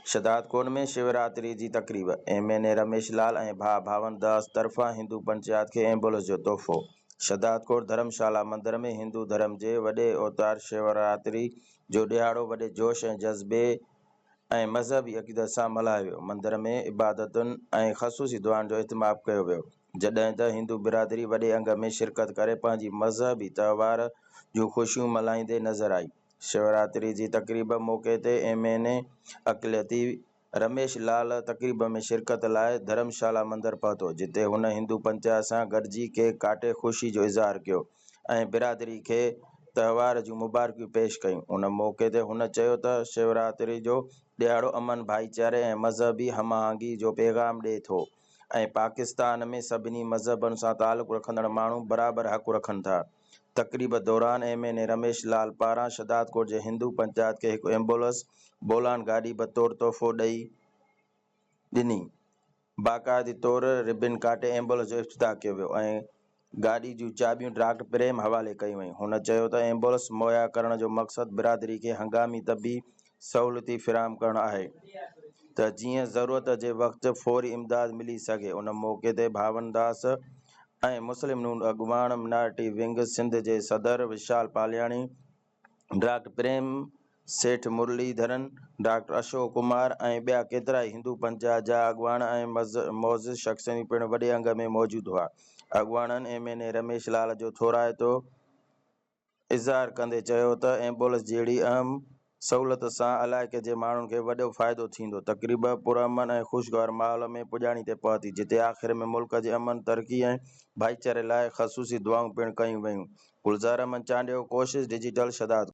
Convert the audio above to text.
शदादकोट में शिवरात्रि जी तक़रीब। MNA रमेश लाल ऐं भाउ भावन दास तरफ़ां हिंदू पंचायत खे एम्बुलेंस जो तोहफ़ो। शदादकोट धर्मशाला मंदिर में हिंदू धर्म जे वॾे अवतार शिवरात्रि जो ॾियारो वॾे जोश ऐं जज़्बे ऐं मज़हबी अक़ीदत सां मल्हायो वियो। मंदिर में इबादतुनि ऐं ख़सूसी दुआनि जो इत्माम कयो वियो, जॾहिं त हिंदू बिरादरी वॾे अंग में शिरकत करे पंहिंजी मज़हबी तहिवार जूं ख़ुशियूं मल्हाईंदे नज़र आई। शिवरात्रि जी तक़रीब मौक़े ते MNA अक़लियती रमेश लाल तक़रीब में शिरकत लाइ धर्मशाला मंदिर पहुतो, जिते हुन हिंदू पंचायत सां गॾिजी केक काटे ख़ुशी जो इज़हार कयो ऐं बिरादरी खे तहिवार जूं मुबारकियूं पेश कयूं। उन मौक़े ते हुन चयो त शिवरात्रि जो ॾियारो अमन, भाईचारे ऐं मज़हबी हमाहंगी जो पैग़ाम ॾिए थो ऐं पाकिस्तान में सभिनी मज़हबनि सां तालुक़ रखंदड़ माण्हू बराबरि हक़ रखनि था। तक़रीब दौरान MNA रमेश लाल पारां शदादकोट जे हिंदू पंचायत खे हिकु एम्बुलेंस बोलान गाॾी बतौर तोहफ़ो ॾिनी। बाक़ायदी तौर रिबिन काटे एम्बुलेंस जो इफ़्तिताह कयो वियो ऐं गाॾी जूं चाबियूं डॉक्टर प्रेम हवाले कयूं वयूं। हुन चयो त एम्बुलेंस मुहैया करण जो मक़सदु बिरादरी खे हंगामी तबी सहूलियत फराहम करणु आहे त जीअं ज़रूरत जे वक़्तु फ़ौरी इमदाद मिली सघे। उन मौक़े ते भावन दास ऐं मुस्लिम नून अॻवान, मिनारिटी विंग सिंध जे सदर विशाल पालियाणी, डॉक्टर प्रेम सेठ मुरलीधरन, डॉक्टर अशोक कुमार ऐं ॿिया केतिराई हिंदू पंचायत जा अॻवान ऐं मोज़िज़ शख़्सियतूं पिणु वॾे अंग में मौजूदु हुआ। अॻवाननि MNA रमेश लाल जो थोराइतो इज़हार कंदे चयो त एम्बुलेंस जहिड़ी अहम सहूलियत सां इलाइक़े जे माण्हुनि खे वॾो फ़ाइदो थींदो। तक़रीब पुरअमन ऐं ख़ुशगवार माहौल में पुॼाणी ते पहुती, जिते आख़िर में मुल्क जे अमन, तरक़ी ऐं भाईचारे लाइ ख़सूसी दुआऊं पिणु कयूं वयूं। गुलज़ार अहमद चांडियो, कोशिश डिजिटल, शदादकोट।